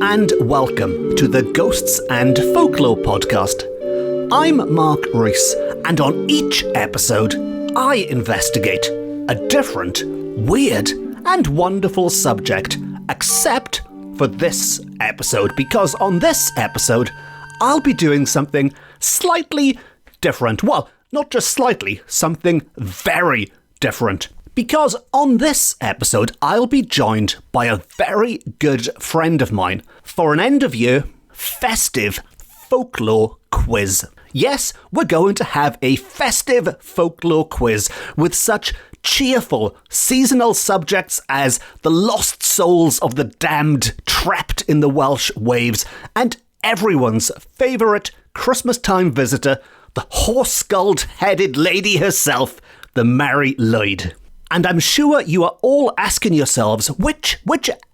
and welcome to the Ghosts and Folklore podcast. I'm Mark Rees, and on each episode, I investigate a different, weird, and wonderful subject, except for this episode, because on this episode, I'll be doing something slightly different. Well, not just slightly, something very different. Because on this episode, I'll be joined by a very good friend of mine for an end-of-year festive folklore quiz. Yes, we're going to have a festive folklore quiz with such cheerful seasonal subjects as the lost souls of the damned trapped in the Welsh waves and everyone's favourite Christmas-time visitor, the horse-skulled headed lady herself, the Mari Lwyd. And I'm sure you are all asking yourselves, which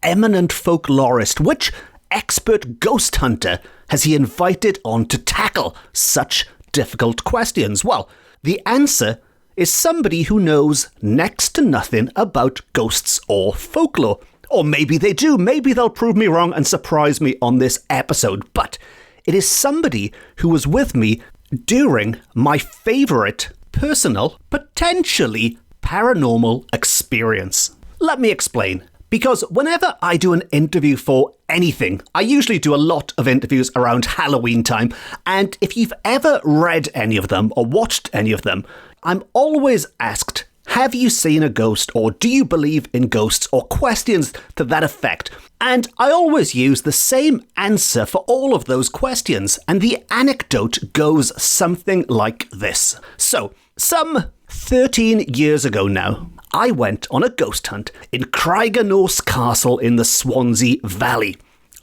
eminent folklorist, which expert ghost hunter has he invited on to tackle such difficult questions? Well, the answer is somebody who knows next to nothing about ghosts or folklore. Or maybe they do, maybe they'll prove me wrong and surprise me on this episode. But it is somebody who was with me during my favourite personal, potentially paranormal experience. Let me explain. Because whenever I do an interview for anything, I usually do a lot of interviews around Halloween time, and if you've ever read any of them or watched any of them, I'm always asked, have you seen a ghost, or do you believe in ghosts, or questions to that effect? And I always use the same answer for all of those questions, and the anecdote goes something like this. So, some 13 years ago now, I went on a ghost hunt in Craiganorse Castle in the Swansea Valley.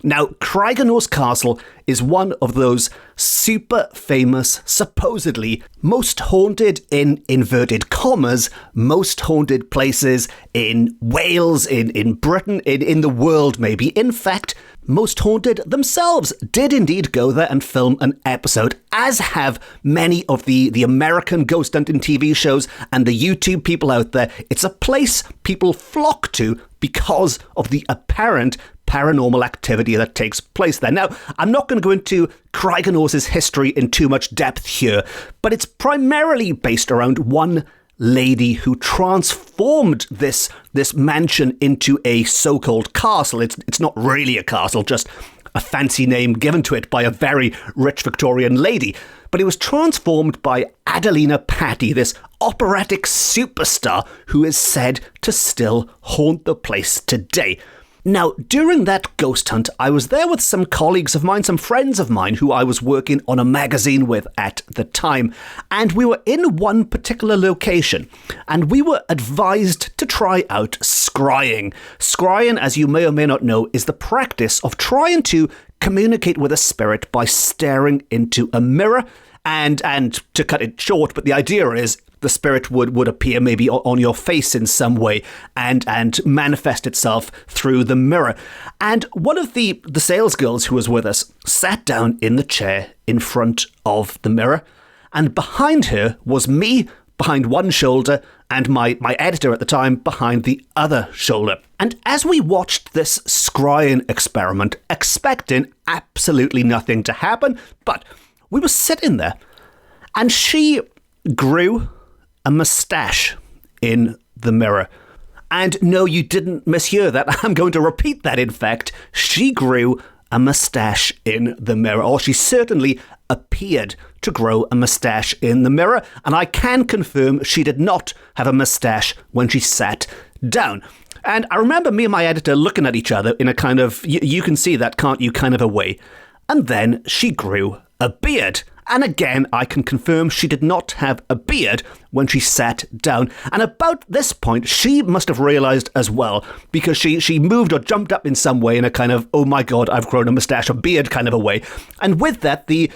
Now, Craiganorse Castle is one of those super famous, supposedly most haunted, in inverted commas, most haunted places in Wales, in Britain, in the world maybe. In fact, most haunted themselves did indeed go there and film an episode, as have many of the American ghost hunting TV shows and the YouTube people out there. It's a place people flock to because of the apparent paranormal activity that takes place there. Now, I'm not going to go into Craiganorse's history in too much depth here, but it's primarily based around one lady who transformed this mansion into a so-called castle. It's not really a castle, just a fancy name given to it by a very rich Victorian lady. But it was transformed by Adelina Patti, this operatic superstar who is said to still haunt the place today. Now, during that ghost hunt, I was there with some colleagues of mine, some friends of mine who I was working on a magazine with at the time, and we were in one particular location, and we were advised to try out scrying. Scrying, as you may or may not know, is the practice of trying to communicate with a spirit by staring into a mirror, and to cut it short, but the idea is the spirit would appear maybe on your face in some way and manifest itself through the mirror. And one of the sales girls who was with us sat down in the chair in front of the mirror, and behind her was me behind one shoulder and my editor at the time behind the other shoulder. And as we watched this scrying experiment, expecting absolutely nothing to happen, but we were sitting there, and she grew a moustache in the mirror. And no, you didn't mishear that. I'm going to repeat that, in fact. She grew a moustache in the mirror, or she certainly appeared to grow a moustache in the mirror, and I can confirm she did not have a moustache when she sat down. And I remember me and my editor looking at each other in a kind of, you can see that, can't you, kind of a way. And then she grew a beard. And again, I can confirm she did not have a beard when she sat down. And about this point, she must have realised as well, because she moved or jumped up in some way in a kind of, oh my God, I've grown a moustache or beard kind of a way. And with that, the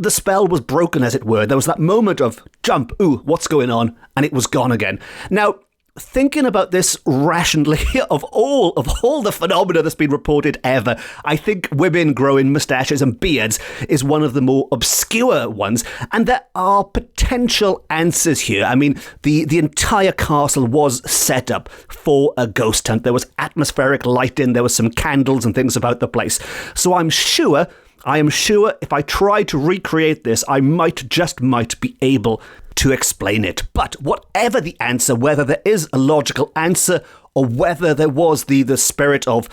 spell was broken, as it were. There was that moment of jump, ooh, what's going on? And it was gone again. Now, thinking about this rationally, of all the phenomena that's been reported ever, I think women growing moustaches and beards is one of the more obscure ones, and there are potential answers here. I mean, the entire castle was set up for a ghost hunt. There was atmospheric lighting, there was some candles and things about the place. So I am sure if I try to recreate this, I might be able to explain it. But whatever the answer, whether there is a logical answer or whether there was the spirit of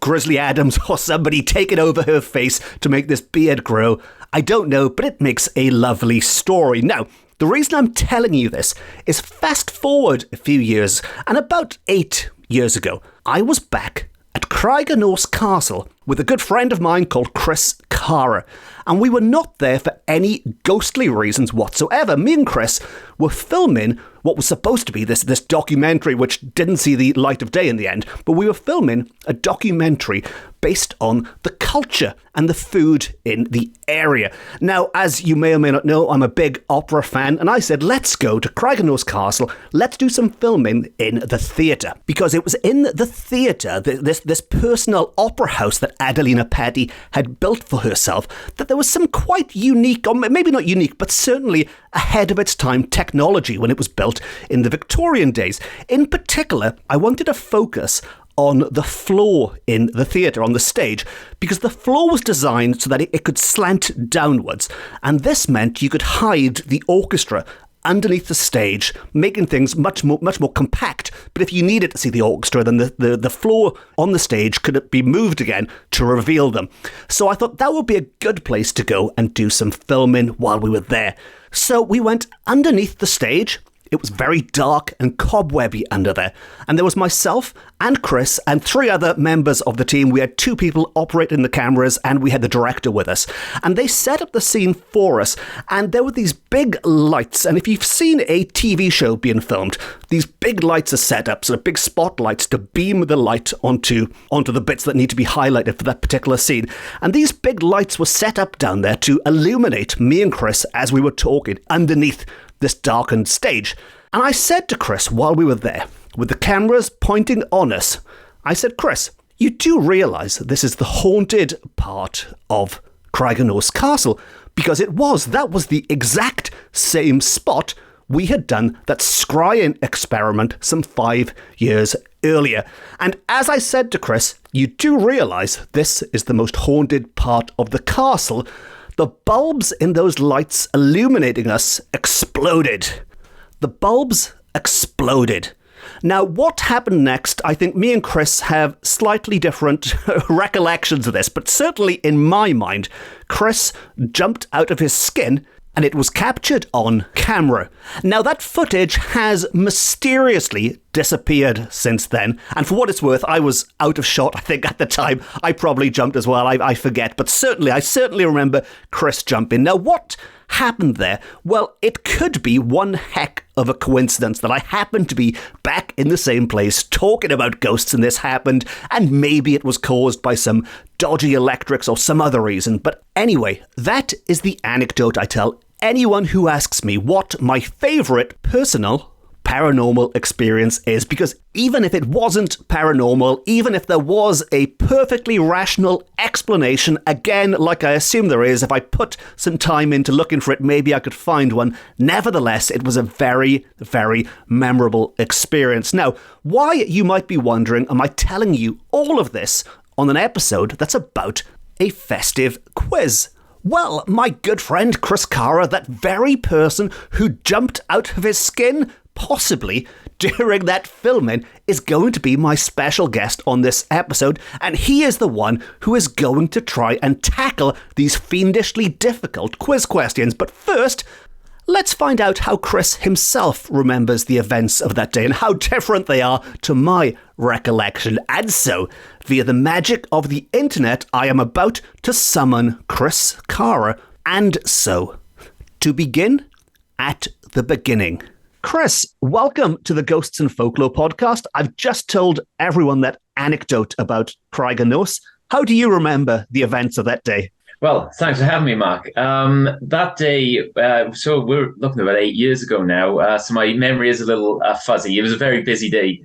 Grizzly Adams or somebody taking over her face to make this beard grow, I don't know, but it makes a lovely story. Now, the reason I'm telling you this is fast forward a few years, and about 8 years ago, I was back at Craigenose Castle with a good friend of mine called Chris Carra, and we were not there for any ghostly reasons whatsoever. Me and Chris were filming what was supposed to be this documentary, which didn't see the light of day in the end, but we were filming a documentary based on the culture and the food in the area. Now, as you may or may not know, I'm a big opera fan, and I said, let's go to Craigenose Castle, let's do some filming in the theatre, because it was in the theatre, this personal opera house that Adelina Patti had built for herself, that there was some quite unique, or maybe not unique, but certainly ahead of its time technology when it was built in the Victorian days. In particular, I wanted to focus on the floor in the theatre, on the stage, because the floor was designed so that it could slant downwards, and this meant you could hide the orchestra underneath the stage, making things much more compact. But if you needed to see the orchestra, then the floor on the stage could be moved again to reveal them. So I thought that would be a good place to go and do some filming while we were there. So we went underneath the stage. It was very dark and cobwebby under there. And there was myself and Chris and 3 other members of the team. We had 2 people operating the cameras, and we had the director with us. And they set up the scene for us. And there were these big lights. And if you've seen a TV show being filmed, these big lights are set up, sort of big spotlights to beam the light onto the bits that need to be highlighted for that particular scene. And these big lights were set up down there to illuminate me and Chris as we were talking underneath this darkened stage. And I said to Chris while we were there, with the cameras pointing on us, I said, Chris, you do realise this is the haunted part of Craigenose Castle, because that was the exact same spot we had done that scrying experiment some 5 years earlier. And as I said to Chris, you do realise this is the most haunted part of the castle. The bulbs in those lights illuminating us exploded. The bulbs exploded. Now, what happened next, I think me and Chris have slightly different recollections of this, but certainly in my mind, Chris jumped out of his skin, and it was captured on camera. Now, that footage has mysteriously disappeared since then, and for what it's worth, I was out of shot, I think, at the time. I probably jumped as well, I forget, but I certainly remember Chris jumping. Now, what happened there? Well, it could be one heck of a coincidence that I happened to be back in the same place talking about ghosts and this happened, and maybe it was caused by some dodgy electrics or some other reason. But anyway, that is the anecdote I tell anyone who asks me what my favourite personal paranormal experience is, because even if it wasn't paranormal, even if there was a perfectly rational explanation, again, like I assume there is, if I put some time into looking for it, maybe I could find one. Nevertheless, it was a very, very memorable experience. Now, why, you might be wondering, am I telling you all of this on an episode that's about a festive quiz? Well, my good friend Chris Carra, that very person who jumped out of his skin, possibly during that filming, is going to be my special guest on this episode, and he is the one who is going to try and tackle these fiendishly difficult quiz questions. But first, let's find out how Chris himself remembers the events of that day and how different they are to my recollection. And so, via the magic of the internet, I am about to summon Chris Carra. And so, to begin at the beginning. Chris, welcome to the Ghosts and Folklore podcast. I've just told everyone that anecdote about Craigenose. How do you remember the events of that day? Well, thanks for having me, Mark. That day, so we're looking about 8 years ago now, so my memory is a little fuzzy. It was a very busy day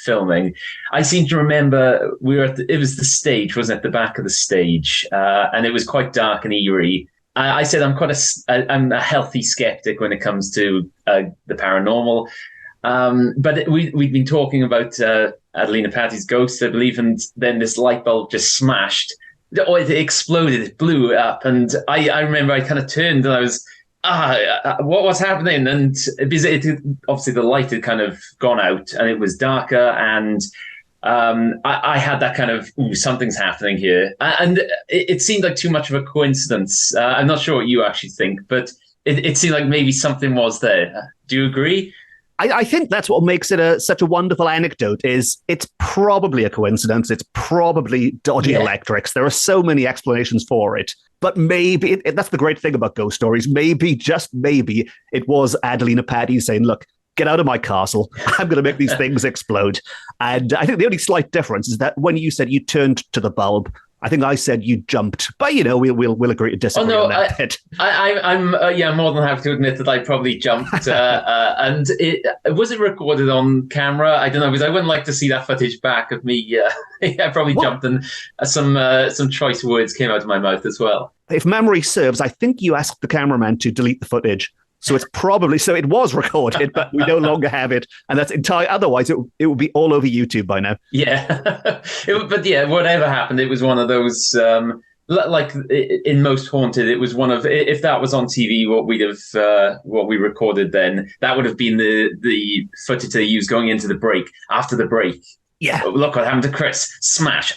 filming. I seem to remember it was the stage, wasn't it? The back of the stage, and it was quite dark and eerie. I said I'm a healthy skeptic when it comes to the paranormal, but we'd been talking about Adelina Patti ghost, I believe, and then this light bulb just smashed. Oh, it exploded, it blew up. And I remember I kind of turned and I was, what's happening? And because obviously the light had kind of gone out and it was darker. And I had that kind of, something's happening here. And it seemed like too much of a coincidence. I'm not sure what you actually think, but it seemed like maybe something was there. Do you agree? I think that's what makes it such a wonderful anecdote. Is it's probably a coincidence. It's probably dodgy electrics. There are so many explanations for it. But maybe, that's the great thing about ghost stories. Maybe, just maybe, it was Adelina Patti saying, look, get out of my castle. I'm going to make these things explode. And I think the only slight difference is that when you said you turned to the bulb, I think I said you jumped, but we'll agree to disagree on that bit. I'm more than happy to admit that I probably jumped, and was it recorded on camera? I don't know, because I wouldn't like to see that footage back of me. I probably jumped, and some choice words came out of my mouth as well. If memory serves, I think you asked the cameraman to delete the footage. So it was recorded, but we no longer have it. And that's entirely, otherwise it would be all over YouTube by now. Yeah. But yeah, whatever happened, it was one of those, like in Most Haunted, it was one of, if that was on TV, what we recorded then, that would have been the footage they used going into the break, after the break. Yeah. Look what happened to Chris. Smash.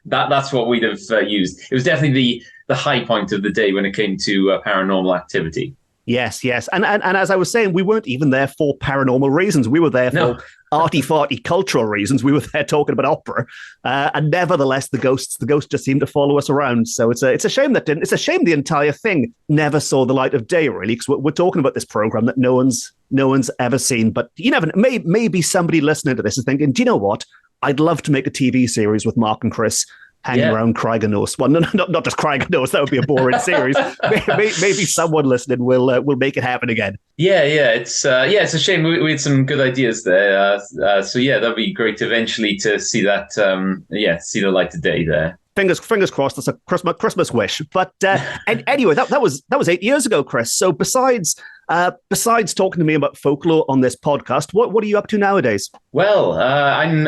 That's what we'd have used. It was definitely the high point of the day when it came to paranormal activity. Yes. And as I was saying, we weren't even there for paranormal reasons. We were there for arty-farty cultural reasons. We were there talking about opera, and nevertheless, the ghosts just seemed to follow us around. So it's a shame it's a shame the entire thing never saw the light of day, really, because we're talking about this program that no one's ever seen. But you never know, maybe somebody listening to this is thinking, do you know what? I'd love to make a TV series with Mark and Chris hanging around Craigenose. Well, no, not just Craigenose. That would be a boring series. Maybe someone listening will make it happen again. Yeah. It's a shame. We had some good ideas there. So that'd be great eventually to see that. See the light of day there. Fingers crossed. That's a Christmas wish. But anyway, that was 8 years ago, Chris. So besides talking to me about folklore on this podcast, what are you up to nowadays? Well, I'm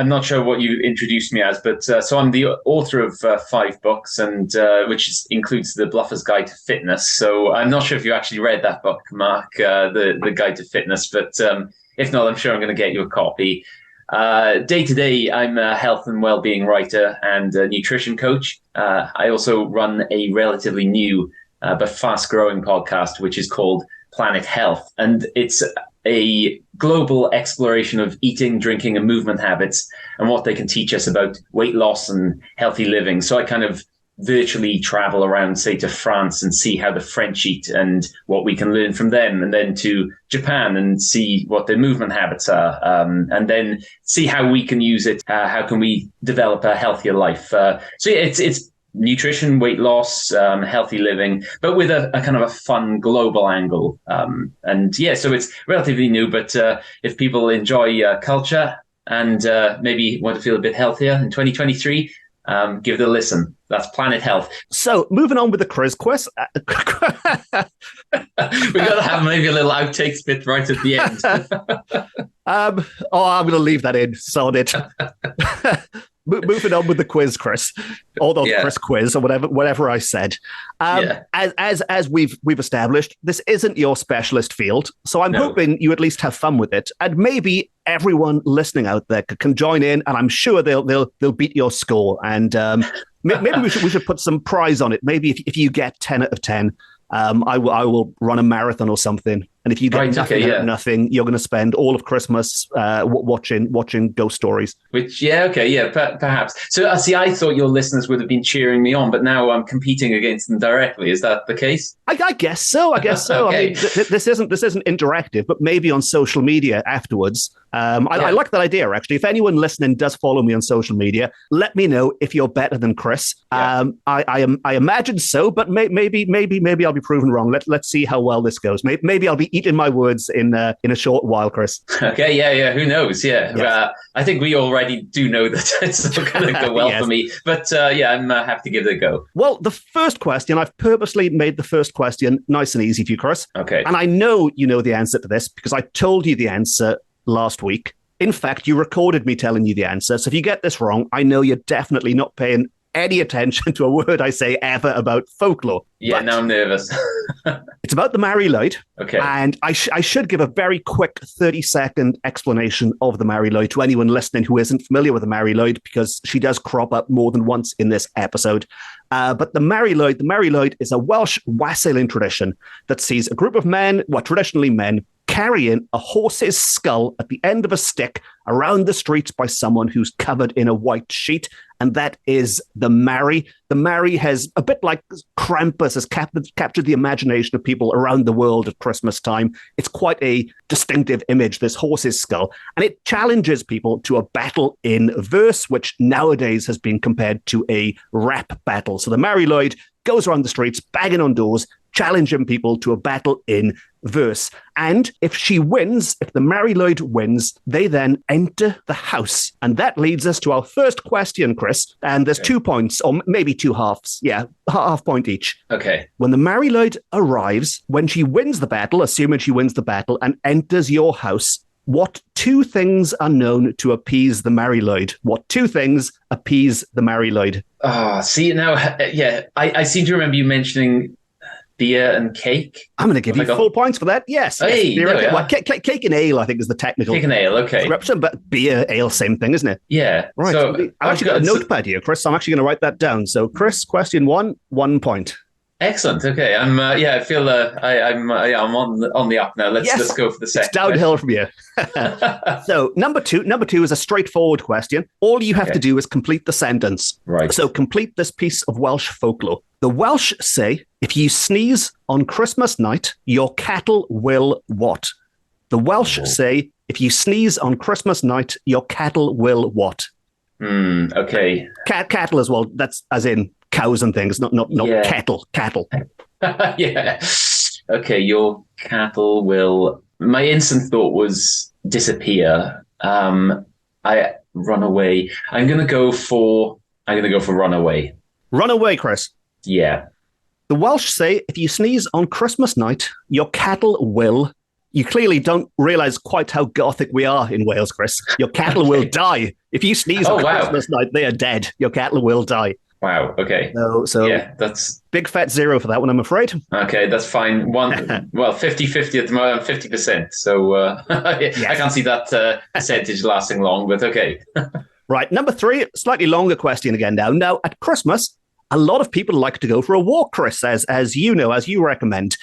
not sure what you introduced me as, but so I'm the author of 5 books, and which includes the Bluffer's Guide to Fitness. So I'm not sure if you actually read that book, Mark, the Guide to Fitness, but if not, I'm sure I'm going to get you a copy. Day to day, I'm a health and well-being writer and a nutrition coach. I also run a relatively new but fast-growing podcast, which is called Planet Health. And it's a global exploration of eating, drinking, and movement habits and what they can teach us about weight loss and healthy living. So I kind of virtually travel around, say, to France and see how the French eat and what we can learn from them, and then to Japan and see what their movement habits are, and then see how we can use it. How can we develop a healthier life? It's nutrition, weight loss, healthy living, but with a kind of a fun global angle. So it's relatively new, but if people enjoy culture and maybe want to feel a bit healthier in 2023, give it a listen. That's Planet Health. So moving on with the quiz. We've got to have maybe a little outtakes bit right at the end. I'm going to leave that in. Sod it. Moving on with the quiz, Chris. Chris quiz or whatever I said. As we've established, this isn't your specialist field, so I'm hoping you at least have fun with it, and maybe everyone listening out there can join in, and I'm sure they'll beat your score. And maybe we should put some prize on it. Maybe if you get 10 out of 10, I will run a marathon or something. And if you get nothing out of nothing, you're going to spend all of Christmas watching ghost stories. Which, perhaps. So, see, I thought your listeners would have been cheering me on, but now I'm competing against them directly. Is that the case? I guess so. Okay. I mean, this isn't interactive, but maybe on social media afterwards. I like that idea, actually. If anyone listening does follow me on social media, let me know if you're better than Chris. Yeah. I imagine so, but maybe I'll be proven wrong. Let's see how well this goes. Maybe I'll be eating my words in a short while, Chris. Okay, yeah. Who knows? Yeah, yes. I think we already do know that it's not going to go well for me. But I'm happy to give it a go. Well, the first question, I've purposely made the first question nice and easy for you, Chris. Okay. And I know you know the answer to this because I told you the answer last week. In fact, you recorded me telling you the answer. So if you get this wrong, I know you're definitely not paying any attention to a word I say ever about folklore. Yeah, now I'm nervous. It's about the Mari Lwyd. Okay. And I should give a very quick 30-second explanation of the Mari Lwyd to anyone listening who isn't familiar with the Mari Lwyd, because she does crop up more than once in this episode. But the Mari Lwyd is a Welsh wassailing tradition that sees a group of men, traditionally men, carrying a horse's skull at the end of a stick around the streets by someone who's covered in a white sheet, and that is the Mari. The Mari has, a bit like Krampus, has captured the imagination of people around the world at Christmas time. It's quite a distinctive image, this horse's skull, and it challenges people to a battle in verse, which nowadays has been compared to a rap battle. So the Mari Lwyd goes around the streets, banging on doors, challenging people to a battle in verse. And if she wins, if the Mari Lwyd wins, they then enter the house. And that leads us to our first question, Chris. And there's 2 points, or maybe two halves. Yeah, half point each. Okay. When the Mari Lwyd arrives, when she wins the battle, assuming she wins the battle, and enters your house, what two things are known to appease the Mari Lwyd? What two things appease the Mari Lwyd? See, now, I seem to remember you mentioning beer and cake. I'm going to give you 4 points for that. Yes. Hey, yes, cake and ale, I think, is the technical. Cake and ale, okay. But beer, ale, same thing, isn't it? Yeah. Right. So I've actually got a notepad here, Chris. So I'm actually going to write that down. So, Chris, question 1 point. Excellent. Okay. I feel I'm on the up now. Let's go for the second. It's downhill from here. So number two is a straightforward question. All you have to do is complete the sentence. Right. So complete this piece of Welsh folklore. The Welsh say, if you sneeze on Christmas night, your cattle will what? The Welsh say, if you sneeze on Christmas night, your cattle will what? Okay. Cattle as well. That's as in cows and things, not cattle. Yeah. Okay, your cattle will. My instant thought was disappear. I run away. I'm gonna go for run away. Run away, Chris. Yeah. The Welsh say if you sneeze on Christmas night, your cattle will. You clearly don't realise quite how gothic we are in Wales, Chris. Your cattle will die. If you sneeze on Christmas night, they are dead. Your cattle will die. Wow. Okay. So yeah, that's big fat 0 for that one, I'm afraid. Okay, that's fine. 50-50 at the moment. 50%. So I can't see that percentage lasting long, but okay. Right. Number 3, slightly longer question again now. Now, at Christmas, a lot of people like to go for a walk, Chris, as you know, as you recommend.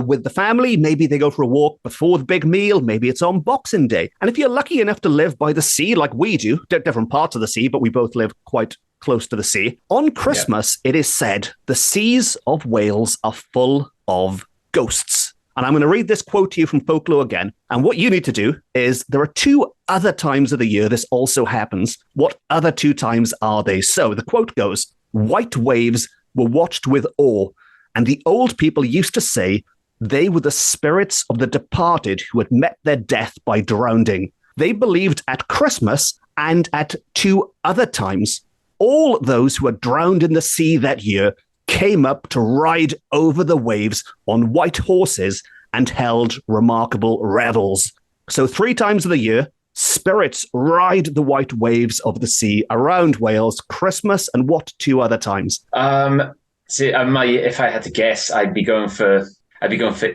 With the family, maybe they go for a walk before the big meal. Maybe it's on Boxing Day. And if you're lucky enough to live by the sea like we do, different parts of the sea, but we both live quite close to the sea. On Christmas, it is said the seas of Wales are full of ghosts. And I'm going to read this quote to you from Folklore again. And what you need to do is there are 2 other times of the year this also happens. What other 2 times are they? So the quote goes, white waves were watched with awe, and the old people used to say they were the spirits of the departed who had met their death by drowning. They believed at Christmas and at 2 other times, all those who had drowned in the sea that year came up to ride over the waves on white horses and held remarkable revels. So 3 times of the year, spirits ride the white waves of the sea around Wales, Christmas, and what 2 other times? If I had to guess, I'd be going for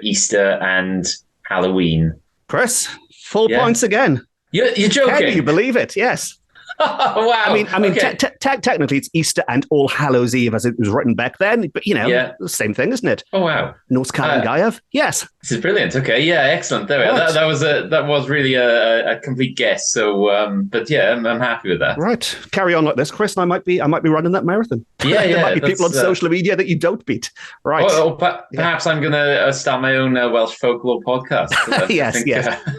Easter and Halloween. Chris, full points again. You're joking. Can you believe it? Yes. Wow. I mean, technically it's Easter and All Hallows Eve as it was written back then, but the same thing, isn't it? Oh wow. Norse Calendar Gaeaf. Yes. This is brilliant. Okay, yeah, excellent. There we are. That was really a complete guess. So, but yeah, I'm happy with that. Right, carry on like this, Chris, and I might be running that marathon. Yeah, there might be people on social media that you don't beat. Right. Perhaps I'm going to start my own Welsh folklore podcast. Yes.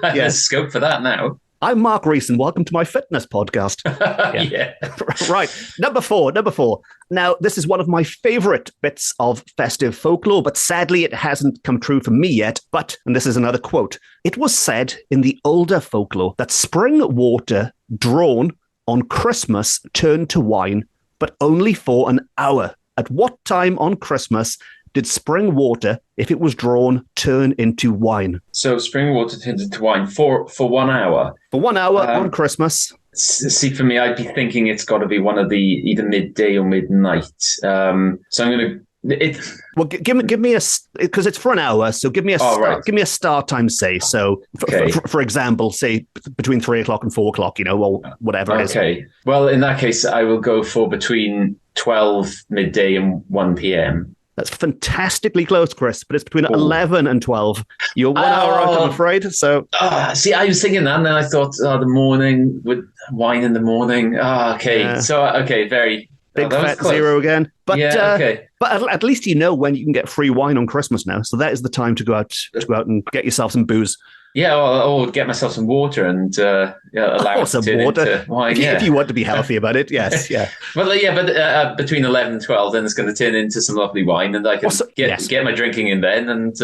There's scope for that now. I'm Mark Rees, and welcome to my fitness podcast. Yeah. Right. Number four. Now, this is one of my favourite bits of festive folklore, but sadly it hasn't come true for me yet. And this is another quote, it was said in the older folklore that spring water drawn on Christmas turned to wine, but only for an hour. At what time on Christmas did spring water, if it was drawn, turn into wine? So spring water turned into wine for 1 hour. For 1 hour on Christmas. See, for me, I'd be thinking it's got to be one of the either midday or midnight. So I'm going to. Well, give me a, because it's for an hour. So give me a start, give me a start time. Say so. For example, say between 3 o'clock and 4 o'clock. Or whatever it is. Okay. Well, in that case, I will go for between 12 midday and 1 p.m. That's fantastically close, Chris, but it's between 11 and 12. You're 1 hour out, I'm afraid. So, see, I was thinking that, and then I thought, the morning with wine in the morning. Okay, yeah. So very big fat zero again. But okay. But at least you know when you can get free wine on Christmas now. So that is the time to go out and get yourself some booze. Yeah, or get myself some water and allow it to turn into wine. If you want to be healthy about it, yes, yeah. Well, but between 11 and 12, then it's going to turn into some lovely wine, and I can get my drinking in then, and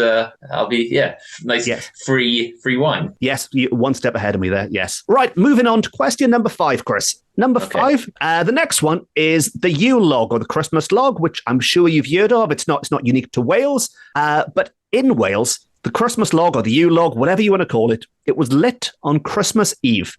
I'll be nice free wine. Yes, you're one step ahead of me there. Yes. Right, moving on to question number 5, Chris. Number 5. The next one is the Yule log or the Christmas log, which I'm sure you've heard of. It's not unique to Wales, but in Wales, the Christmas log or the Yule log, whatever you want to call it, it was lit on Christmas Eve.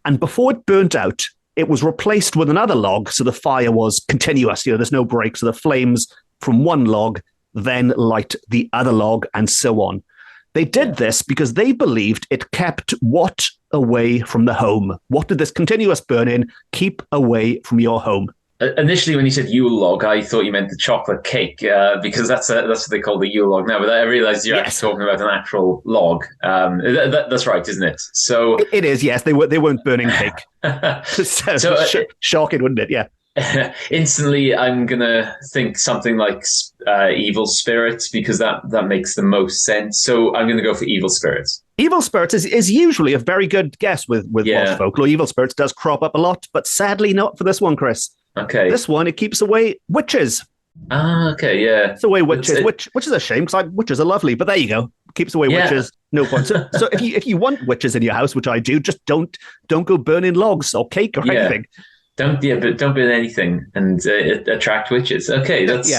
And before it burnt out, it was replaced with another log. So the fire was continuous. There's no break. So the flames from one log then light the other log and so on. They did this because they believed it kept what away from the home? What did this continuous burning keep away from your home? Initially, when you said Yule log, I thought you meant the chocolate cake because that's what they call the Yule log now. But I realised you're actually talking about an actual log. That's right, isn't it? So it is. Yes, they weren't burning cake. Shocking, wouldn't it? Yeah. Instantly, I'm gonna think something like evil spirits because that makes the most sense. So I'm gonna go for evil spirits. Evil spirits is usually a very good guess with Welsh folklore. Evil spirits does crop up a lot, but sadly not for this one, Chris. Okay. This one, it keeps away witches. Okay, yeah. It's away witches, which is a shame because witches are lovely. But there you go, keeps away witches. No point. So if you want witches in your house, which I do, just don't go burning logs or cake or anything. Don't burn anything and attract witches. Okay, that's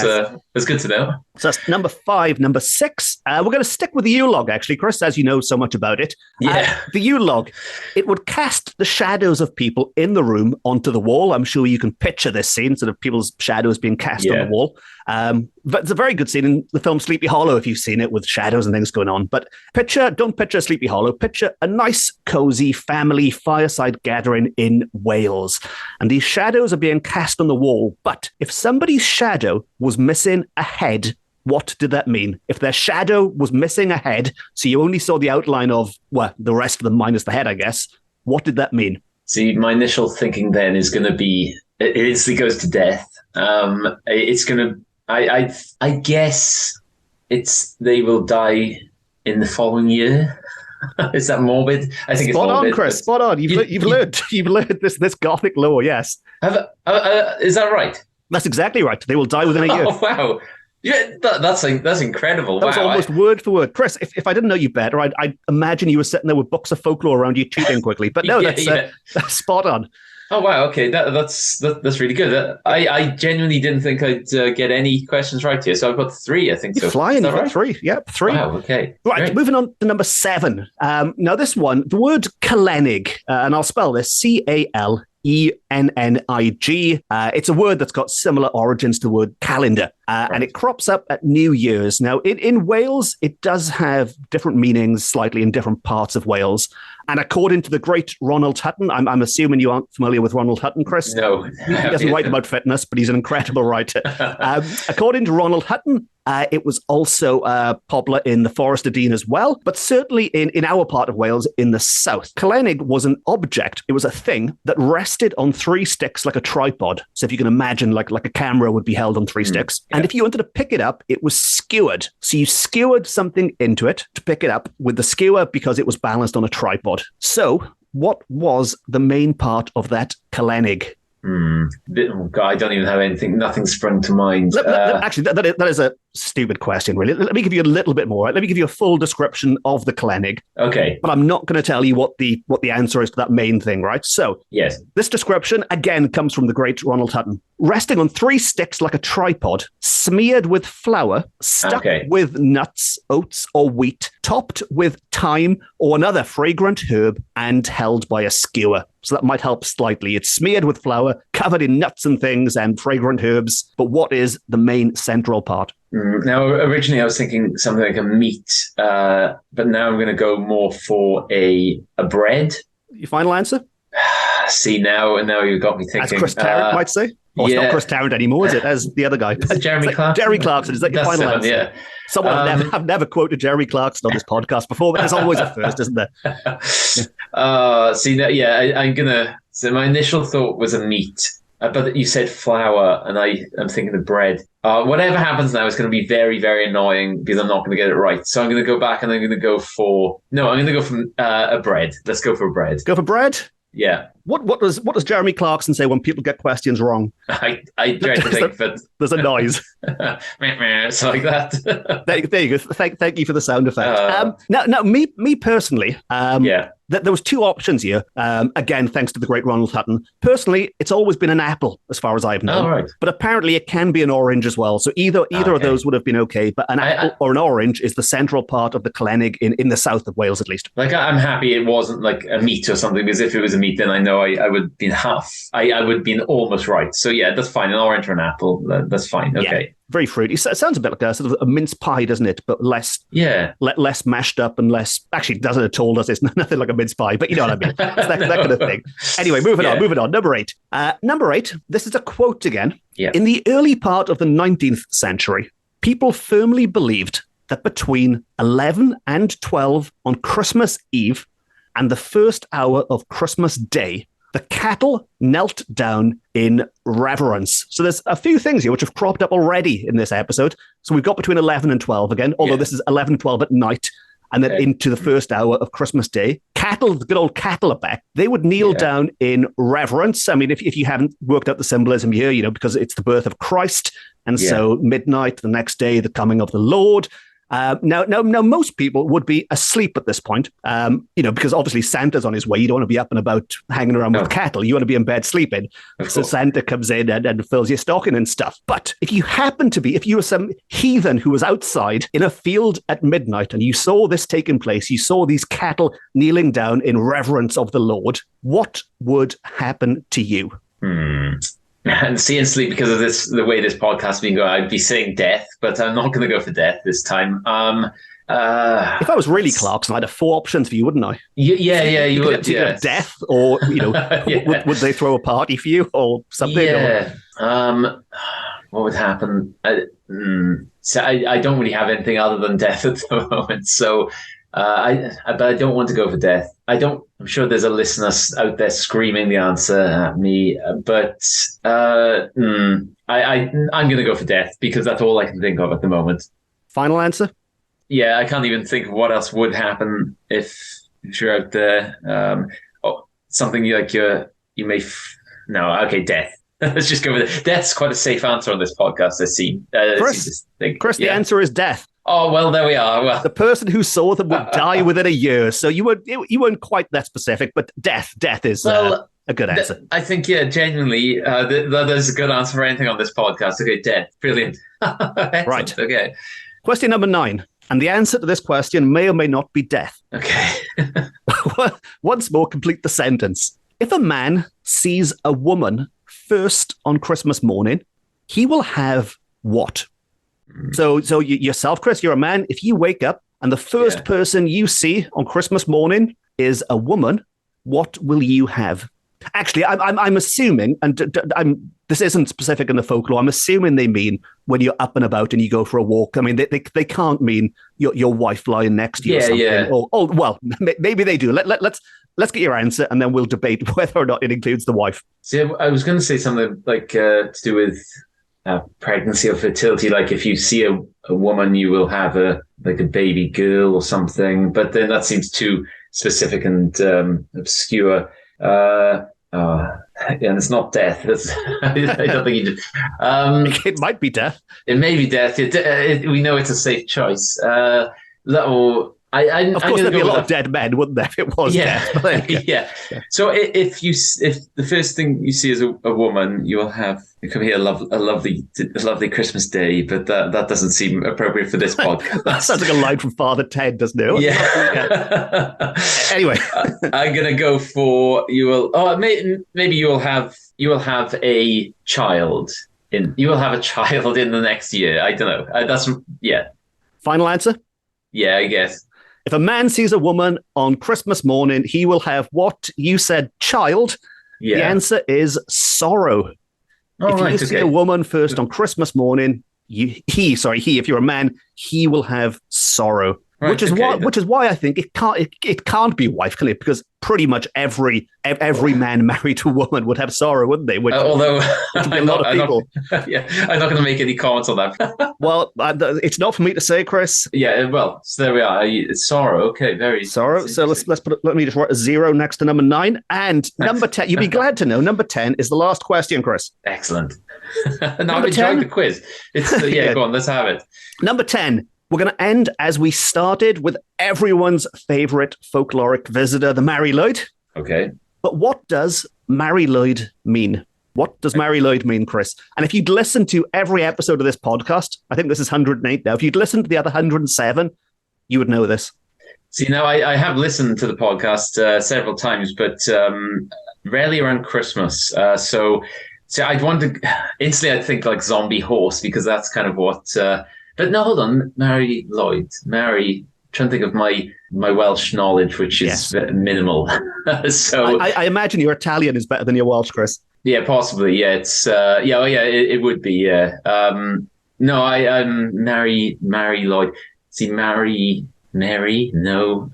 good to know. So that's number 5. Number 6, we're going to stick with the Yule log, actually, Chris, as you know so much about it. Yeah. The Yule log, it would cast the shadows of people in the room onto the wall. I'm sure you can picture this scene, sort of people's shadows being cast on the wall. But it's a very good scene in the film Sleepy Hollow, if you've seen it, with shadows and things going on. But don't picture Sleepy Hollow. Picture a nice, cozy family fireside gathering in Wales. And these shadows are being cast on the wall. But if somebody's shadow was missing a head, what did that mean? If their shadow was missing a head, so you only saw the outline of, the rest of them minus the head, I guess, what did that mean? See, my initial thinking then is going to be, it instantly goes to death. It's going to, I guess they will die in the following year. Is that morbid? I think spot it's morbid. On, Chris. Spot on. You've learned this Gothic lore. Yes. Is that right? That's exactly right. They will die within a year. Oh wow! Yeah, that's incredible. That was almost word for word, Chris. If I didn't know you better, I'd imagine you were sitting there with books of folklore around you, cheating quickly. But no, that's spot on. Oh wow! Okay, that's really good. I genuinely didn't think I'd get any questions right here, so I've got 3. I think you're flying. You've got 3. Yep, 3. Wow. Okay. Right. Great. Moving on to number 7. Now this one, the word Calennig, and I'll spell this Calennig. It's a word that's got similar origins to the word calendar. and it crops up at New Year's. Now, in Wales, it does have different meanings slightly in different parts of Wales. And according to the great Ronald Hutton, I'm assuming you aren't familiar with Ronald Hutton, Chris? No. He doesn't write about fitness, but he's an incredible writer. According to Ronald Hutton, it was also popular in the Forest of Dean as well, but certainly in our part of Wales, in the south. Calennig was an object. It was a thing that rested on 3 sticks like a tripod. So if you can imagine, like a camera would be held on 3 sticks. Yeah. And if you wanted to pick it up, it was skewered. So you skewered something into it to pick it up with the skewer because it was balanced on a tripod. So what was the main part of that Calennig? God, I don't even have anything. Nothing sprung to mind. Actually, that is a stupid question, really. Let me give you a little bit more. Let me give you a full description of the Calennig. Okay. But I'm not going to tell you what the answer is to that main thing, right? So, yes. This description, again, comes from the great Ronald Hutton. Resting on 3 sticks like a tripod, smeared with flour, stuck with nuts, oats, or wheat, topped with thyme or another fragrant herb, and held by a skewer. So that might help slightly. It's smeared with flour, covered in nuts and things and fragrant herbs. But what is the main central part? Now, originally I was thinking something like a meat, but now I'm going to go more for a bread. Your final answer? See, now you've got me thinking. As Chris Tarrant might say. Oh, it's not Chris Tarrant anymore, is it? As the other guy. Is it Jeremy Clarkson? Jerry Clarkson. Is that your final answer? Yeah. Someone I've never quoted Jeremy Clarkson on this podcast before, but there's always a first, isn't there? I'm going to... So my initial thought was a meat, but you said flour, and I'm thinking of bread. Whatever happens now is going to be very, very annoying because I'm not going to get it right. So I'm going to go back and I'm going to go for... No, I'm going to go for a bread. Let's go for bread. Go for bread? Yeah. What does Jeremy Clarkson say when people get questions wrong? I dread to think that there's a noise. It's like that. There you go. Thank you for the sound effect. Now, me personally, there was 2 options here. Again, thanks to the great Ronald Hutton. Personally, it's always been an apple, as far as I've known. Oh, right. But apparently, it can be an orange as well. So either of those would have been okay. But an apple or an orange is the central part of the Calennig in the south of Wales, at least. Like, I'm happy it wasn't like a meat or something, because if it was a meat, then I know I would have been I would have been almost right. So yeah, that's fine. An orange or an apple, that's fine. Okay. Yeah. Very fruity. It sounds a bit like a sort of a mince pie, doesn't it? But less, less mashed up and less. Actually, it doesn't at all. Does it? It's nothing like a mince pie, but you know what I mean. It's that kind of thing. Anyway, moving on. Number 8. Number 8. This is a quote again. Yeah. In the early part of the 19th century, people firmly believed that between 11 and 12 on Christmas Eve and the first hour of Christmas Day, the cattle knelt down in reverence. So there's a few things here which have cropped up already in this episode. So we've got between 11 and 12 again, although this is 11 and 12 at night, and then into the first hour of Christmas Day. Cattle, the good old cattle are back. They would kneel down in reverence. I mean, if you haven't worked out the symbolism here, because it's the birth of Christ, and so midnight, the next day, the coming of the Lord. Now, most people would be asleep at this point, because obviously Santa's on his way. You don't want to be up and about hanging around with cattle. You want to be in bed sleeping. So Santa comes in and fills your stocking and stuff. But if you were some heathen who was outside in a field at midnight and you saw this taking place, you saw these cattle kneeling down in reverence of the Lord, what would happen to you? And see and sleep, because of the way this podcast has been going, I'd be saying death, but I'm not going to go for death this time. If I was really Clarkson, I'd have 4 options for you, wouldn't I? Yeah, you would. Death, or would they throw a party for you or something? Yeah. What would happen? So I don't really have anything other than death at the moment. So. But I don't want to go for death. I'm sure there's a listener out there screaming the answer at me, but I'm going to go for death because that's all I can think of at the moment. Final answer? Yeah, I can't even think of what else would happen if you're out there. Something like death. Let's just go with it. Death's quite a safe answer on this podcast, I see. Chris, the answer is death. Oh, well, there we are. Well, the person who saw them would die within a year. So you weren't quite that specific, but death is a good answer. I think, genuinely, that is a good answer for anything on this podcast. Okay, death. Brilliant. Right. Okay. Question number 9. And the answer to this question may or may not be death. Okay. Once more, complete the sentence. If a man sees a woman first on Christmas morning, he will have what? So yourself, Chris, you're a man. If you wake up and the first person you see on Christmas morning is a woman, what will you have? Actually, I'm assuming, and this isn't specific in the folklore, I'm assuming they mean when you're up and about and you go for a walk. I mean, they can't mean your wife lying next to you or something. Yeah. Oh, well, maybe they do. Let's get your answer, and then we'll debate whether or not it includes the wife. See, I was going to say something like to do with pregnancy or fertility. Like if you see a woman, you will have a baby girl or something. But then that seems too specific and obscure. And it's not death. I don't think you do. It might be death. It may be death. We know it's a safe choice. Of course, there'd be a lot of dead men, wouldn't there, if it was death? Yeah. So if the first thing you see is a woman, you will have, it could be a lovely Christmas day, but that doesn't seem appropriate for this podcast. That sounds like a line from Father Ted, doesn't it? Yeah. Anyway, I'm gonna go for you will. Oh, maybe you will have a child in. You will have a child in the next year. I don't know. Final answer. Yeah, I guess. If a man sees a woman on Christmas morning, he will have what you said, child. Yeah. The answer is sorrow. If you see a woman first on Christmas morning, if you're a man, he will have sorrow. Right, which is why I think it can't be wife, can it? Because pretty much every man married to a woman would have sorrow, wouldn't they? Although a lot of people. I'm not going to make any comments on that. Well, it's not for me to say, Chris. Yeah, well, so there we are. It's sorrow. Okay, very sorrow. So let me just write a 0 next to number 9 and number 10. You'd be glad to know number 10 is the last question, Chris. Excellent. Now I've enjoyed the quiz. It's go on. Let's have it. Number 10. We're going to end as we started with everyone's favourite folkloric visitor, the Mari Lwyd. Okay. But what does Mari Lwyd mean? What does Mari Lwyd mean, Chris? And if you'd listened to every episode of this podcast, I think this is 108 now, if you'd listened to the other 107, you would know this. See, now I have listened to the podcast several times, but rarely around Christmas. So I'd want to, instantly I'd think like zombie horse, because that's kind of what... But no, hold on, Mari Lwyd. Mari, trying to think of my Welsh knowledge, which is minimal. So I imagine your Italian is better than your Welsh, Chris. Yeah, possibly. Yeah, it's it would be. Yeah. No, I'm Mari Lwyd. See, Mary. No.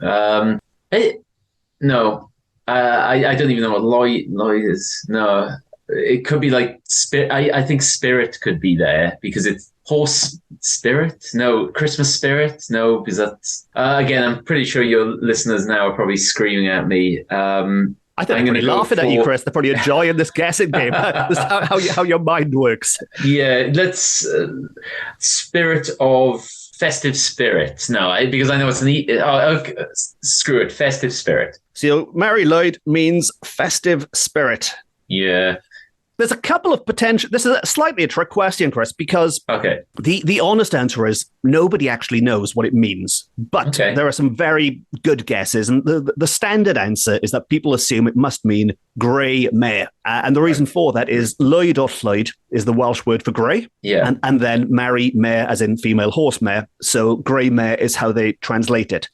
No. I don't even know what Lwyd is. No, it could be like spirit. I think spirit could be there because it's. Horse spirit? No. Christmas spirit? No, because that's... again, I'm pretty sure your listeners now are probably screaming at me. I think they're probably laughing at you, Chris. They're probably enjoying this guessing game. That's how your mind works. Yeah, let's... spirit of... Festive spirit. No, because I know it's an... screw it. Festive spirit. So, Mari Lwyd means festive spirit. Yeah. There's a couple of potential... This is slightly a trick question, Chris, because the honest answer is nobody actually knows what it means. But there are some very good guesses. And the standard answer is that people assume it must mean grey mare. And the reason for that is Lwyd or Llwyd is the Welsh word for grey. Yeah. And then Mari mare as in female horse mare. So grey mare is how they translate it.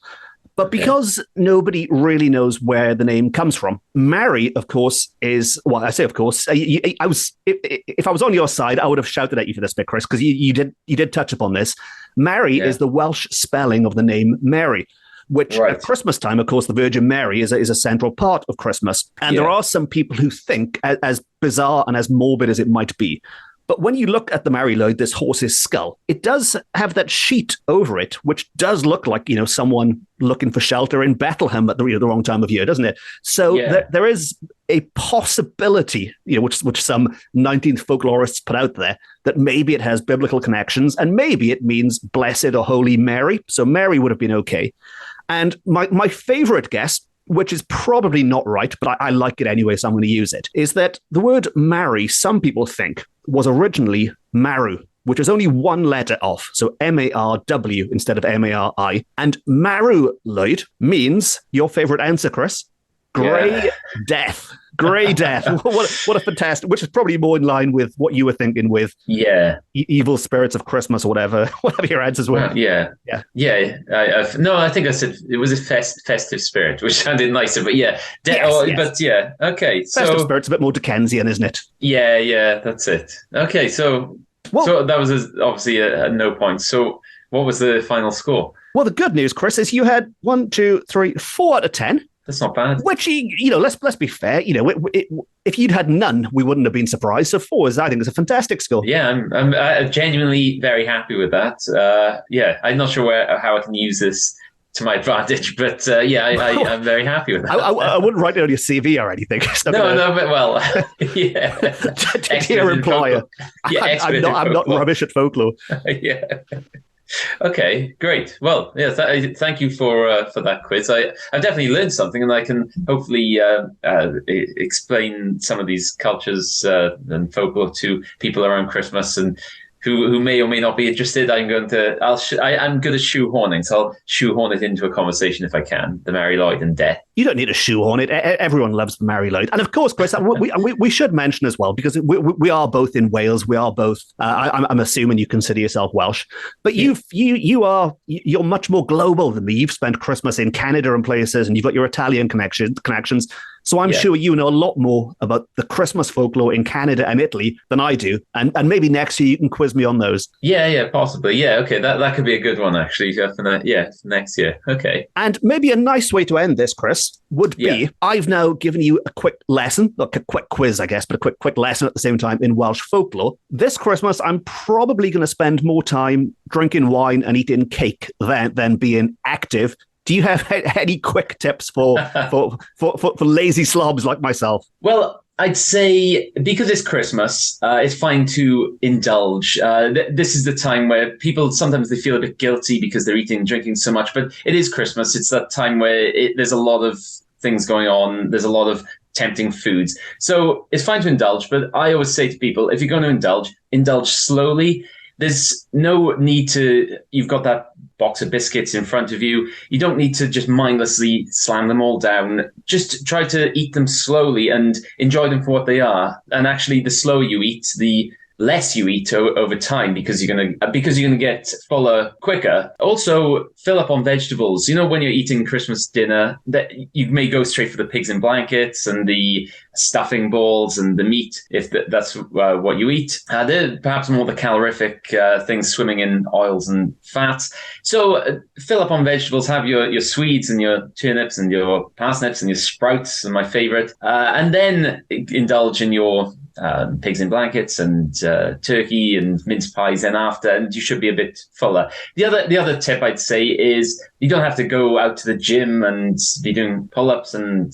But because nobody really knows where the name comes from, Mari, of course, is... Well, I say of course. If I was on your side, I would have shouted at you for this bit, Chris, because you did touch upon this. Mari is the Welsh spelling of the name Mary, which at Christmas time, of course, the Virgin Mary is a central part of Christmas. And there are some people who think, as bizarre and as morbid as it might be, but when you look at the Mari Lwyd, this horse's skull, it does have that sheet over it, which does look like, someone looking for shelter in Bethlehem at the wrong time of year, doesn't it? So there is a possibility, which some 19th folklorists put out there, that maybe it has biblical connections and maybe it means blessed or holy Mary. So Mary would have been okay. And my favorite guess, which is probably not right, but I like it anyway, so I'm going to use it, is that the word marry, some people think, was originally maru, which is only one letter off, so M-A-R-W instead of M-A-R-I. And Mari Lwyd means, your favorite answer, Chris, grey death. Grey Death. What a fantastic, which is probably more in line with what you were thinking with evil spirits of Christmas or whatever your answers were. No, I think I said it was a festive spirit, which sounded nicer, but yes. But yeah, okay. Festive spirit's a bit more Dickensian, isn't it? Yeah, that's it. Okay, so that was obviously a no point. So what was the final score? Well, the good news, Chris, is you had 1, 2, 3, 4 out of 10. That's not bad. Which, let's be fair. If you'd had none, we wouldn't have been surprised. So 4 I think, is a fantastic score. Yeah, I'm genuinely very happy with that. I'm not sure how I can use this to my advantage, but I'm very happy with that. I wouldn't write it on your CV or anything. Dear employer, I'm not rubbish at folklore. Yeah. Okay, great. Well, thank you for that quiz. I've definitely learned something, and I can hopefully explain some of these cultures and folklore to people around Christmas and who may or may not be interested. I'm good at shoehorning, so I'll shoehorn it into a conversation if I can. The Mari Lwyd and death. You don't need to shoehorn it. Everyone loves the Mari Lwyd. And of course, Chris, we should mention as well, because we are both in Wales. We are both, I'm assuming you consider yourself Welsh, but you're much more global than me. You've spent Christmas in Canada and places, and you've got your Italian connections. So I'm sure you know a lot more about the Christmas folklore in Canada and Italy than I do. And maybe next year you can quiz me on those. Yeah, possibly. Yeah, okay. That could be a good one, actually, for next year. Okay. And maybe a nice way to end this, Chris, would be, I've now given you a quick lesson, like a quick quiz, I guess, but a quick lesson at the same time in Welsh folklore. This Christmas, I'm probably going to spend more time drinking wine and eating cake than being active. Do you have any quick tips for lazy slobs like myself? Well, I'd say because it's Christmas, it's fine to indulge. This is the time where people sometimes they feel a bit guilty because they're eating and drinking so much, but it is Christmas. It's that time where there's a lot of things going on. There's a lot of tempting foods. So it's fine to indulge, but I always say to people, if you're going to indulge slowly. There's no need to, you've got that box of biscuits in front of you. You don't need to just mindlessly slam them all down. Just try to eat them slowly and enjoy them for what they are. And actually, the slower you eat, the less you eat over time because you're gonna get fuller quicker. Also, fill up on vegetables. When you're eating Christmas dinner, that you may go straight for the pigs in blankets and the stuffing balls and the meat if that's what you eat. They're perhaps more the calorific things swimming in oils and fats. So fill up on vegetables. Have your Swedes and your turnips and your parsnips and your sprouts, are my favorite. And then indulge in your pigs in blankets and turkey and mince pies then after, and you should be a bit fuller. The other tip I'd say is you don't have to go out to the gym and be doing pull-ups and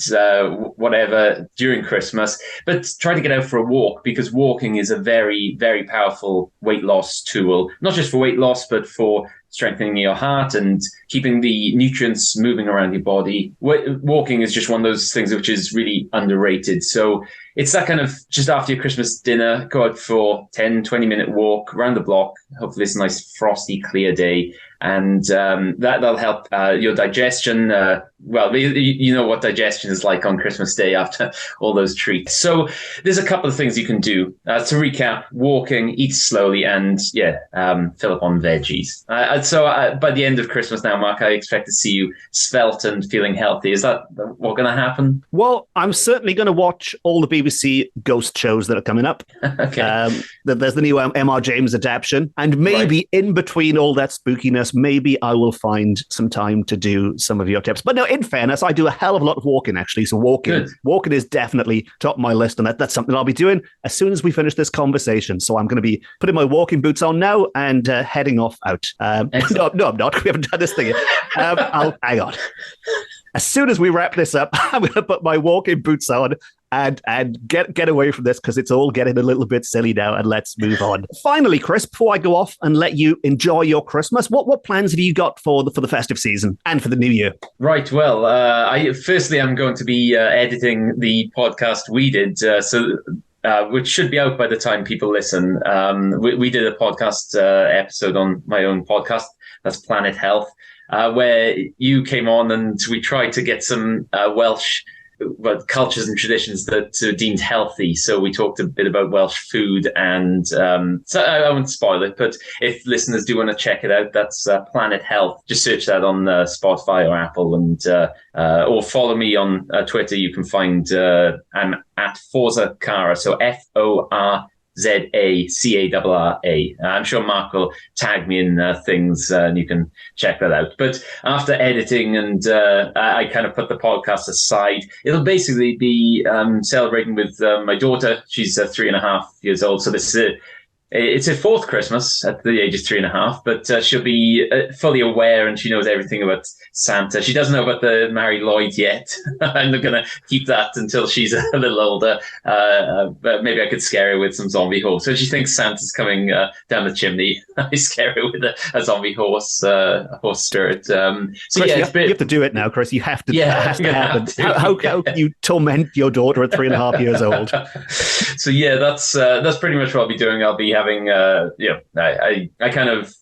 whatever during Christmas, but try to get out for a walk, because walking is a very, very powerful weight loss tool, not just for weight loss, but for strengthening your heart and keeping the nutrients moving around your body. Walking is just one of those things which is really underrated. So it's that kind of, just after your Christmas dinner, go out for 10, 20-minute walk around the block. Hopefully it's a nice, frosty, clear day. And that'll help your digestion. You know what digestion is like on Christmas Day after all those treats. So there's a couple of things you can do. To recap, walking, eat slowly, and fill up on veggies. So by the end of Christmas now, Mark, I expect to see you svelte and feeling healthy. Is that what's going to happen? Well, I'm certainly going to watch all the BBC ghost shows that are coming up. Okay. There's the new M.R. James adaptation, and maybe in between all that spookiness, maybe I will find some time to do some of your tips. But no, in fairness, I do a hell of a lot of walking, actually. So walking is definitely top of my list, and that's something I'll be doing as soon as we finish this conversation. So I'm going to be putting my walking boots on now and heading off out. No, I'm not. We haven't done this thing yet. I'll hang on. As soon as we wrap this up, I'm going to put my walking boots on and get away from this, because it's all getting a little bit silly now, and let's move on. Finally, Chris, before I go off and let you enjoy your Christmas, what plans have you got for the festive season and for the new year? Right, well, firstly, I'm going to be editing the podcast we did, which should be out by the time people listen. We did a podcast episode on my own podcast, that's Planet Health, where you came on and we tried to get some Welsh cultures and traditions that are deemed healthy. So we talked a bit about Welsh food, and so I won't spoil it, but if listeners do want to check it out, that's Planet Health. Just search that on Spotify or Apple, and or follow me on Twitter. You can find I'm at Forza Carra, so FORZACARRA. I'm sure Mark will tag me in things, and you can check that out. But after editing and I kind of put the podcast aside, it'll basically be celebrating with my daughter. She's 3.5 years old, so this is it's her fourth Christmas at the age of 3.5, but she'll be fully aware, and she knows everything about Santa. She doesn't know about the Mari Lwyd yet. I'm going to keep that until she's a little older. But maybe I could scare her with some zombie horse. So she thinks Santa's coming down the chimney. I scare her with a zombie horse, horse spirit. So Chris, yeah, you have to do it now, Chris. You have to. Yeah, it has to happen. How can you torment your daughter at 3.5 years old? So yeah, that's pretty much what I'll be doing. I'll be having, I kind of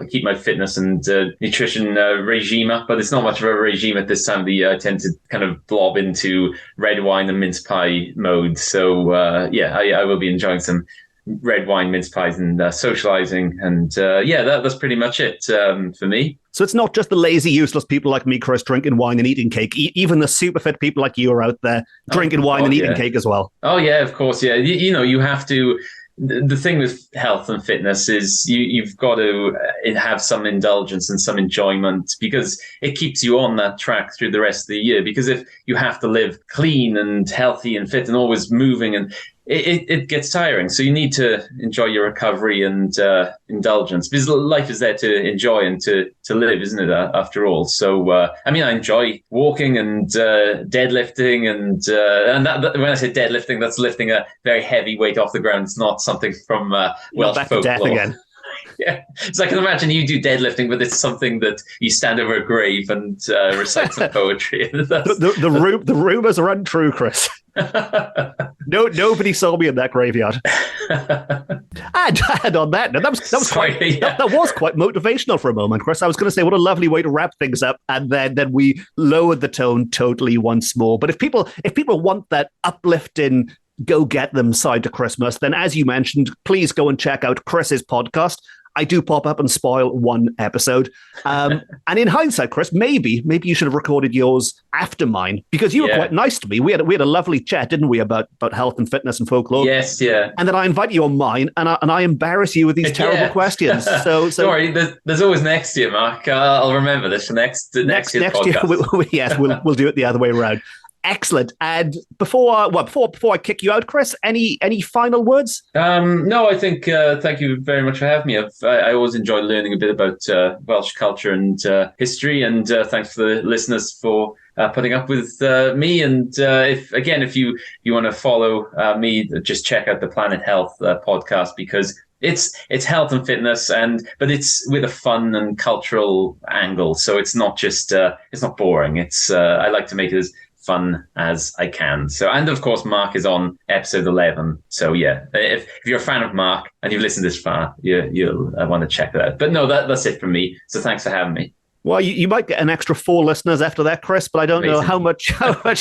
keep my fitness and nutrition regime up, but it's not much of a regime at this time of the year. I tend to kind of blob into red wine and mince pie mode. So I will be enjoying some red wine, mince pies, and socializing. And that's pretty much it for me. So it's not just the lazy, useless people like me, Chris, drinking wine and eating cake. Even the super fit people like you are out there drinking wine and eating cake as well. Oh, yeah, of course. Yeah. You have to. The thing with health and fitness is you've got to have some indulgence and some enjoyment, because it keeps you on that track through the rest of the year. Because if you have to live clean and healthy and fit and always moving, and it gets tiring. So you need to enjoy your recovery and indulgence, because life is there to enjoy and to live, isn't it, after all? So, I enjoy walking and deadlifting, and that, when I say deadlifting, that's lifting a very heavy weight off the ground. It's not something from Welsh back folklore. To death again. Yeah, so I can imagine you do deadlifting, but it's something that you stand over a grave and recite some poetry. The rumors are untrue, Chris. Nobody saw me in that graveyard. And on that, that was quite motivational for a moment, Chris. I was going to say, what a lovely way to wrap things up, and then we lowered the tone totally once more. But if people want that uplifting, go get them side to Christmas, then as you mentioned, please go and check out Chris's podcast. I do pop up and spoil one episode. And in hindsight, Chris, maybe you should have recorded yours after mine, because you were quite nice to me. We had a lovely chat, didn't we, about health and fitness and folklore? Yes, yeah. And then I invite you on mine, and I embarrass you with these terrible questions. So don't worry, there's always next year, Mark. I'll remember this for next year's podcast. We'll do it the other way around. Excellent. And before I kick you out, Chris, any final words? No, I think thank you very much for having me. I always enjoy learning a bit about Welsh culture and history, and thanks for the listeners for putting up with me. And if you want to follow me, just check out the Planet Health podcast, because it's health and fitness, but it's with a fun and cultural angle. So it's not just it's not boring. It's I like to make it as fun as I can. So, and of course, Mark is on episode 11. So yeah, if you're a fan of Mark and you've listened this far, you'll want to check that out. But no, that's it from me. So thanks for having me. Well, you might get an extra 4 listeners after that, Chris, but I don't know how much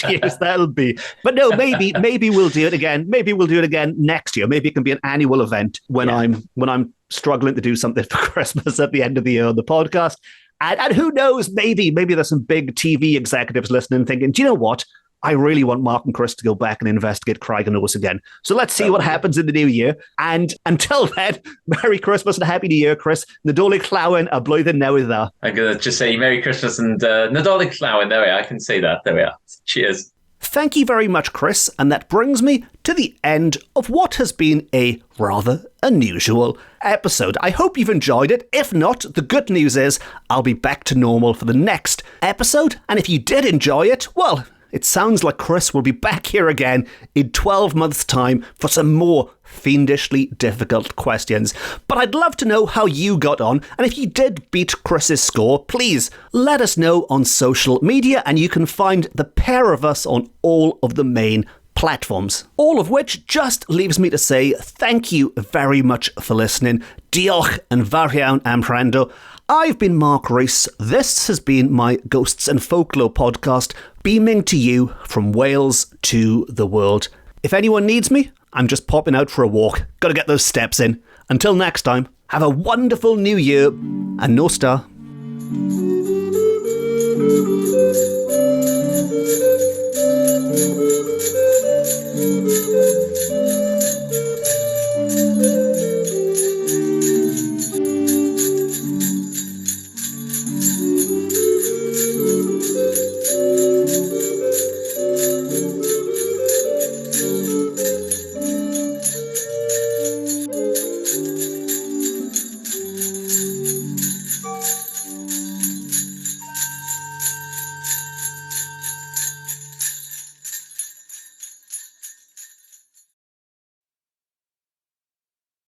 use that'll be. But no, maybe we'll do it again. Maybe we'll do it again next year. Maybe it can be an annual event when I'm struggling to do something for Christmas at the end of the year on the podcast. And who knows, maybe there's some big TV executives listening thinking, do you know what? I really want Mark and Chris to go back and investigate Craig and Ows again. So let's see what happens in the new year. And until then, Merry Christmas and Happy New Year, Chris. Nadolig, llawen, a blwyddyn newydd. I'm going to just say Merry Christmas and Nadolig, llawen. There we are. I can say that. There we are. Cheers. Thank you very much, Chris. And that brings me to the end of what has been a rather unusual episode. I hope you've enjoyed it. If not, the good news is I'll be back to normal for the next episode. And if you did enjoy it, well, it sounds like Chris will be back here again in 12 months' time for some more fiendishly difficult questions. But I'd love to know how you got on, and if you did beat Chris's score, please let us know on social media, and you can find the pair of us on all of the main platforms. All of which just leaves me to say thank you very much for listening. Diolch yn fawr iawn am wrando. I've been Mark Rees. This has been my Ghosts and Folklore podcast, beaming to you from Wales to the world. If anyone needs me, I'm just popping out for a walk. Gotta get those steps in. Until next time, have a wonderful new year, and no star.